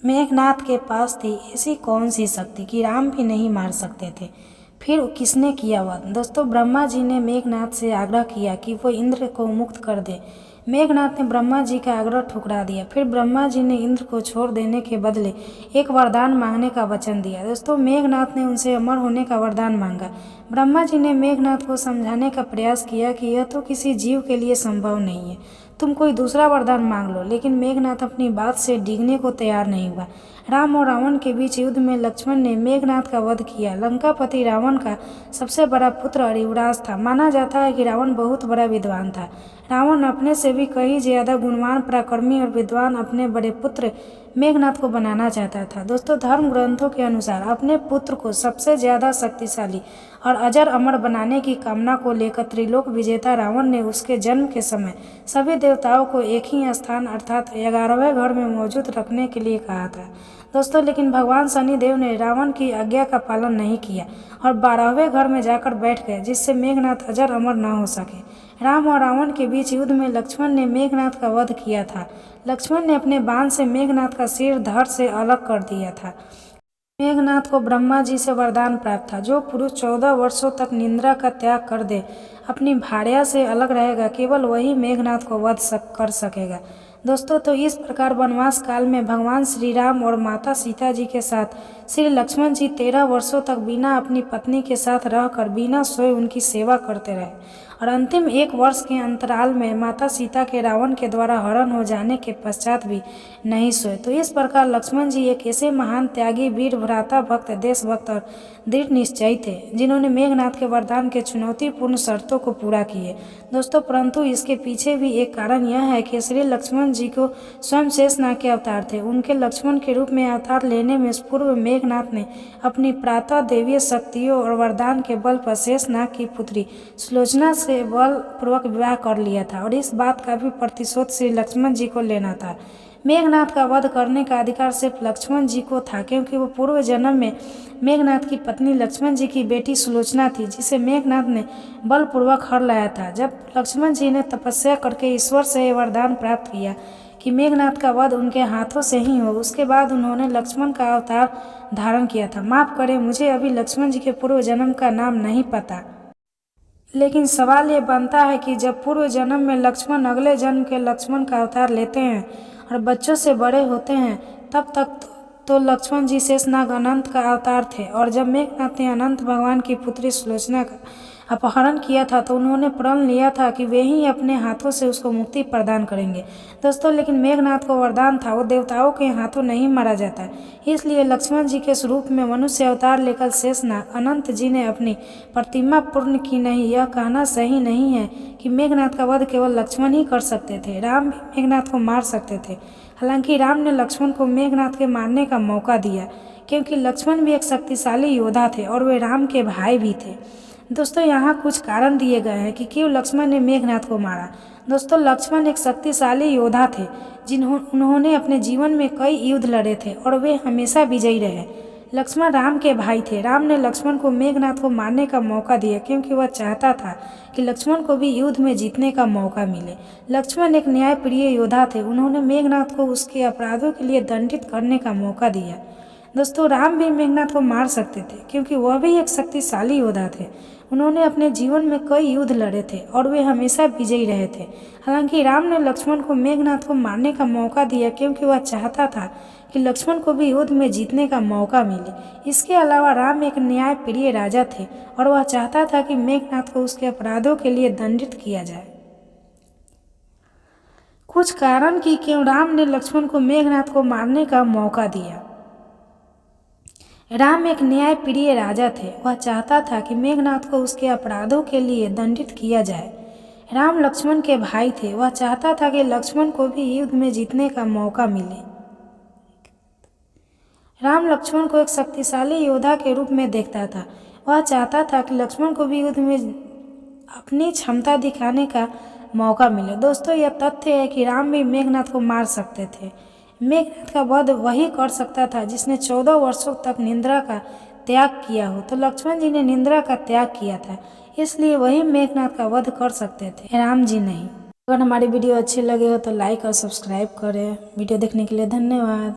मेघनाथ के पास थी ऐसी कौन सी शक्ति कि राम भी नहीं मार सकते थे। फिर किसने किया वध? दोस्तों, ब्रह्मा जी ने मेघनाथ से आग्रह किया कि वो इंद्र को मुक्त कर दे। मेघनाथ ने ब्रह्मा जी का आग्रह ठुकरा दिया। फिर ब्रह्मा जी ने इंद्र को छोड़ देने के बदले एक वरदान मांगने का वचन दिया। दोस्तों, मेघनाथ ने उनसे अमर होने का वरदान मांगा। ब्रह्मा जी ने मेघनाथ को समझाने का प्रयास किया कि यह तो किसी जीव के लिए संभव नहीं है, तुम कोई दूसरा वरदान मांग लो। लेकिन मेघनाथ अपनी बात से डिगने को तैयार नहीं हुआ। राम और रावण के बीच युद्ध में लक्ष्मण ने मेघनाथ का वध किया। लंकापति रावण का सबसे बड़ा पुत्र युवराज था। माना जाता है कि रावण बहुत बड़ा विद्वान था। रावण अपने से भी कहीं ज्यादा गुणवान, पराक्रमी और विद्वान अपने बड़े पुत्र मेघनाथ को बनाना चाहता था। दोस्तों, धर्म ग्रंथों के अनुसार अपने पुत्र को सबसे ज्यादा शक्तिशाली और अजर अमर बनाने की कामना को लेकर त्रिलोक विजेता रावण ने उसके जन्म के समय सभी देवताओं को एक ही स्थान अर्थात 11वें घर में मौजूद रखने के लिए कहा था। दोस्तों, लेकिन भगवान शनिदेव ने रावण की आज्ञा का पालन नहीं किया और 12वें घर में जाकर बैठ गए, जिससे मेघनाथ अजर अमर न हो सके। राम और रावण के बीच युद्ध में लक्ष्मण ने मेघनाथ का वध किया था। लक्ष्मण ने अपने बाण से मेघनाथ का सिर धड़ से अलग कर दिया था। मेघनाथ को ब्रह्मा जी से वरदान प्राप्त था, जो पुरुष 14 वर्षों तक निंद्रा का त्याग कर दे, अपनी भार्या से अलग रहेगा, केवल वही मेघनाथ को वध कर सकेगा। दोस्तों, तो इस प्रकार वनवास काल में भगवान श्री राम और माता सीता जी के साथ श्री लक्ष्मण जी 13 वर्षों तक बिना अपनी पत्नी के साथ रहकर बिना सोए उनकी सेवा करते रहे और अंतिम 1 वर्ष के अंतराल में माता सीता के रावण के द्वारा हरण हो जाने के पश्चात भी नहीं सोए। तो इस प्रकार लक्ष्मण जी एक ऐसे महान त्यागी, वीर, भ्राता, भक्त, देशभक्त और दृढ़ निश्चयी थे, जिन्होंने मेघनाथ के वरदान के चुनौतीपूर्ण शर्तों को पूरा किए। दोस्तों, परंतु इसके पीछे भी एक कारण यह है कि श्री लक्ष्मण जी को स्वयं शेषनाग के अवतार थे। उनके लक्ष्मण के रूप में अवतार लेने में पूर्व मेघनाथ ने अपनी प्रातः देवीय शक्तियों और वरदान के बल पर शेषनाग की पुत्री सुलोचना से बलपूर्वक विवाह कर लिया था और इस बात का भी प्रतिशोध श्री लक्ष्मण जी को लेना था। मेघनाथ का वध करने का अधिकार सिर्फ लक्ष्मण जी को था, क्योंकि वो पूर्व जन्म में मेघनाथ की पत्नी लक्ष्मण जी की बेटी सुलोचना थी, जिसे मेघनाथ ने बलपूर्वक हर लाया था। जब लक्ष्मण जी ने तपस्या करके ईश्वर से यह वरदान प्राप्त किया कि मेघनाथ का वध उनके हाथों से ही हो, उसके बाद उन्होंने लक्ष्मण का अवतार धारण किया था। माफ करें, मुझे अभी लक्ष्मण जी के पूर्व जन्म का नाम नहीं पता, लेकिन सवाल ये बनता है कि जब पूर्व जन्म में लक्ष्मण अगले जन्म के लक्ष्मण का अवतार लेते हैं और बच्चों से बड़े होते हैं, तब तक तो लक्ष्मण जी शेषनाग अनंत का अवतार थे और जब मेघनाथ ने अनंत भगवान की पुत्री सुलोचना का अपहरण किया था तो उन्होंने प्रण लिया था कि वे ही अपने हाथों से उसको मुक्ति प्रदान करेंगे। दोस्तों, लेकिन मेघनाथ को वरदान था, वो देवताओं के हाथों नहीं मारा जाता, इसलिए लक्ष्मण जी के स्वरूप में मनुष्य अवतार लेकर शेषनाग अनंत जी ने अपनी प्रतिमा पूर्ण की नहीं। यह कहना सही नहीं है कि मेघनाथ का वध केवल लक्ष्मण ही कर सकते थे, राम भी मेघनाथ को मार सकते थे। हालांकि राम ने लक्ष्मण को मेघनाथ के मारने का मौका दिया, क्योंकि लक्ष्मण भी एक शक्तिशाली योद्धा थे और वे राम के भाई भी थे। दोस्तों, यहाँ कुछ कारण दिए गए हैं कि क्यों लक्ष्मण ने मेघनाथ को मारा। दोस्तों, लक्ष्मण एक शक्तिशाली योद्धा थे, उन्होंने अपने जीवन में कई युद्ध लड़े थे और वे हमेशा विजयी रहे। लक्ष्मण राम के भाई थे। राम ने लक्ष्मण को मेघनाथ को मारने का मौका दिया, क्योंकि वह चाहता था कि लक्ष्मण को भी युद्ध में जीतने का मौका मिले। लक्ष्मण एक न्यायप्रिय योद्धा थे, उन्होंने मेघनाथ को उसके अपराधों के लिए दंडित करने का मौका दिया। दोस्तों, राम भी मेघनाथ को मार सकते थे, क्योंकि वह भी एक शक्तिशाली योद्धा थे, उन्होंने अपने जीवन में कई युद्ध लड़े थे और वे हमेशा विजयी रहे थे। हालांकि राम ने लक्ष्मण को मेघनाथ को मारने का मौका दिया, क्योंकि वह चाहता था कि लक्ष्मण को भी युद्ध में जीतने का मौका मिले। इसके अलावा राम एक न्यायप्रिय राजा थे और वह चाहता था कि मेघनाथ को उसके अपराधों के लिए दंडित किया जाए। कुछ कारण कि क्यों राम ने लक्ष्मण को मेघनाथ को मारने का मौका दिया। राम एक न्यायप्रिय राजा थे, वह चाहता था कि मेघनाथ को उसके अपराधों के लिए दंडित किया जाए। राम लक्ष्मण के भाई थे, वह चाहता था कि लक्ष्मण को भी युद्ध में जीतने का मौका मिले। राम लक्ष्मण को एक शक्तिशाली योद्धा के रूप में देखता था, वह चाहता था कि लक्ष्मण को भी युद्ध में अपनी क्षमता दिखाने का मौका मिले। दोस्तों, यह तथ्य है कि राम भी मेघनाथ को मार सकते थे। मेघनाथ का वध वही कर सकता था जिसने 14 वर्षों तक निंद्रा का त्याग किया हो, तो लक्ष्मण जी ने निंद्रा का त्याग किया था, इसलिए वही मेघनाथ का वध कर सकते थे, राम जी नहीं। अगर हमारी वीडियो अच्छी लगे हो तो लाइक और सब्सक्राइब करें। वीडियो देखने के लिए धन्यवाद।